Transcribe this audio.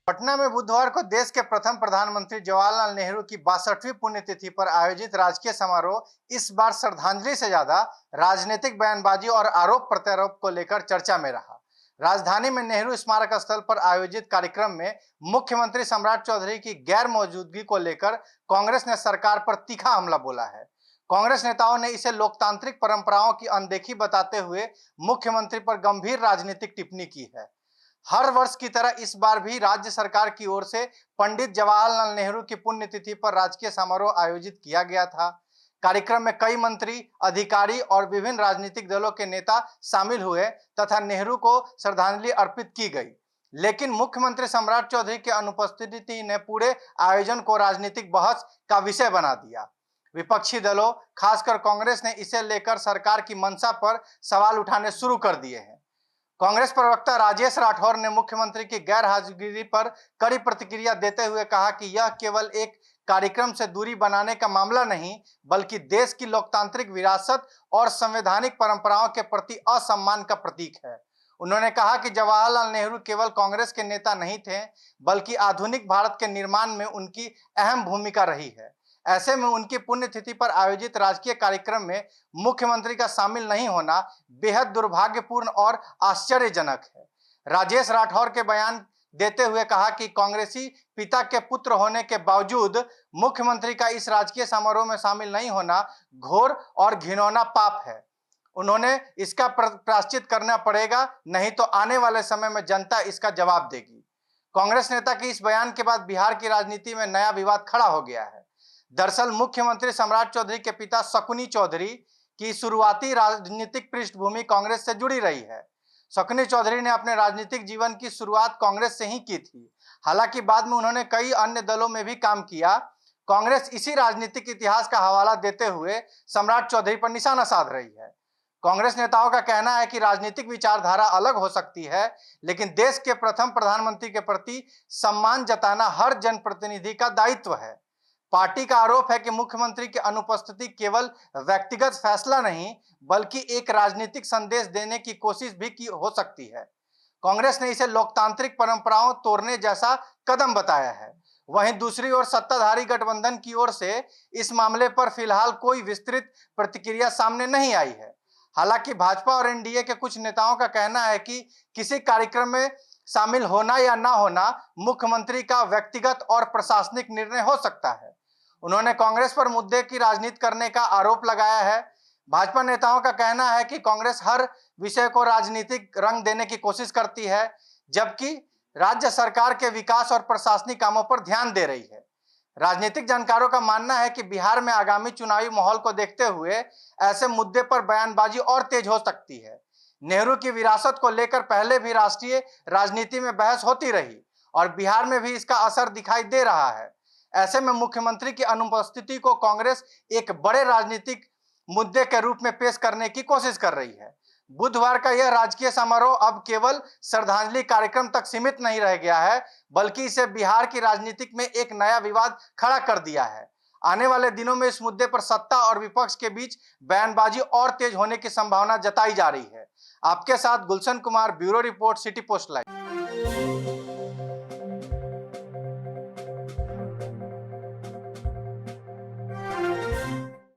पटना में बुधवार को देश के प्रथम प्रधानमंत्री जवाहरलाल नेहरू की 62वीं पुण्यतिथि पर आयोजित राजकीय समारोह इस बार श्रद्धांजलि से ज्यादा राजनीतिक बयानबाजी और आरोप प्रत्यारोप को लेकर चर्चा में रहा। राजधानी में नेहरू स्मारक स्थल पर आयोजित कार्यक्रम में मुख्यमंत्री सम्राट चौधरी की गैर मौजूदगी को लेकर कांग्रेस ने सरकार पर तीखा हमला बोला है। कांग्रेस नेताओं ने इसे लोकतांत्रिक परंपराओं की अनदेखी बताते हुए मुख्यमंत्री पर गंभीर राजनीतिक टिप्पणी की है। हर वर्ष की तरह इस बार भी राज्य सरकार की ओर से पंडित जवाहरलाल नेहरू की पुण्यतिथि पर राजकीय समारोह आयोजित किया गया था। कार्यक्रम में कई मंत्री, अधिकारी और विभिन्न राजनीतिक दलों के नेता शामिल हुए तथा नेहरू को श्रद्धांजलि अर्पित की गई। लेकिन मुख्यमंत्री सम्राट चौधरी की अनुपस्थिति ने पूरे आयोजन को राजनीतिक बहस का विषय बना दिया। विपक्षी दलों, खासकर कांग्रेस ने इसे लेकर सरकार की मंशा पर सवाल उठाने शुरू कर दिए हैं। कांग्रेस प्रवक्ता राजेश राठौर ने मुख्यमंत्री की गैर हाजिरी पर कड़ी प्रतिक्रिया देते हुए कहा कि यह केवल एक कार्यक्रम से दूरी बनाने का मामला नहीं, बल्कि देश की लोकतांत्रिक विरासत और संवैधानिक परंपराओं के प्रति असम्मान का प्रतीक है। उन्होंने कहा कि जवाहरलाल नेहरू केवल कांग्रेस के नेता नहीं थे, बल्कि आधुनिक भारत के निर्माण में उनकी अहम भूमिका रही है। ऐसे में उनकी पुण्यतिथि पर आयोजित राजकीय कार्यक्रम में मुख्यमंत्री का शामिल नहीं होना बेहद दुर्भाग्यपूर्ण और आश्चर्यजनक है। राजेश राठौर के बयान देते हुए कहा कि कांग्रेसी पिता के पुत्र होने के बावजूद मुख्यमंत्री का इस राजकीय समारोह में शामिल नहीं होना घोर और घिनौना पाप है। उन्होंने इसका प्रायश्चित करना पड़ेगा, नहीं तो आने वाले समय में जनता इसका जवाब देगी। कांग्रेस नेता के इस बयान के बाद बिहार की राजनीति में नया विवाद खड़ा हो गया है। दरअसल मुख्यमंत्री सम्राट चौधरी के पिता शकुनी चौधरी की शुरुआती राजनीतिक पृष्ठभूमि कांग्रेस से जुड़ी रही है। शकुनी चौधरी ने अपने राजनीतिक जीवन की शुरुआत कांग्रेस से ही की थी। हालांकि बाद में उन्होंने कई अन्य दलों में भी काम किया। कांग्रेस इसी राजनीतिक इतिहास का हवाला देते हुए सम्राट चौधरी पर निशाना साध रही है। कांग्रेस नेताओं का कहना है कि राजनीतिक विचारधारा अलग हो सकती है, लेकिन देश के प्रथम प्रधानमंत्री के प्रति सम्मान जताना हर जनप्रतिनिधि का दायित्व है। पार्टी का आरोप है कि मुख्यमंत्री की अनुपस्थिति केवल व्यक्तिगत फैसला नहीं, बल्कि एक राजनीतिक संदेश देने की कोशिश भी की हो सकती है। कांग्रेस ने इसे लोकतांत्रिक परंपराओं तोड़ने जैसा कदम बताया है। वहीं दूसरी ओर सत्ताधारी गठबंधन की ओर से इस मामले पर फिलहाल कोई विस्तृत प्रतिक्रिया सामने नहीं आई है। हालांकि भाजपा और एनडीए के कुछ नेताओं का कहना है कि किसी कार्यक्रम में शामिल होना या ना होना मुख्यमंत्री का व्यक्तिगत और प्रशासनिक निर्णय हो सकता है। उन्होंने कांग्रेस पर मुद्दे की राजनीति करने का आरोप लगाया है। भाजपा नेताओं का कहना है कि कांग्रेस हर विषय को राजनीतिक रंग देने की कोशिश करती है, जबकि राज्य सरकार के विकास और प्रशासनिक कामों पर ध्यान दे रही है। राजनीतिक जानकारों का मानना है कि बिहार में आगामी चुनावी माहौल को देखते हुए ऐसे मुद्दे पर बयानबाजी और तेज हो सकती है। नेहरू की विरासत को लेकर पहले भी राष्ट्रीय राजनीति में बहस होती रही और बिहार में भी इसका असर दिखाई दे रहा है। ऐसे में मुख्यमंत्री की अनुपस्थिति को कांग्रेस एक बड़े राजनीतिक मुद्दे के रूप में पेश करने की कोशिश कर रही है। बुधवार का यह राजकीय समारोह अब केवल श्रद्धांजलि कार्यक्रम तक सीमित नहीं रह गया है, बल्कि इसे बिहार की राजनीति में एक नया विवाद खड़ा कर दिया है। आने वाले दिनों में इस मुद्दे पर सत्ता और विपक्ष के बीच बयानबाजी और तेज होने की संभावना जताई जा रही है। आपके साथ Gulshan Kumar, bureau report, city post live.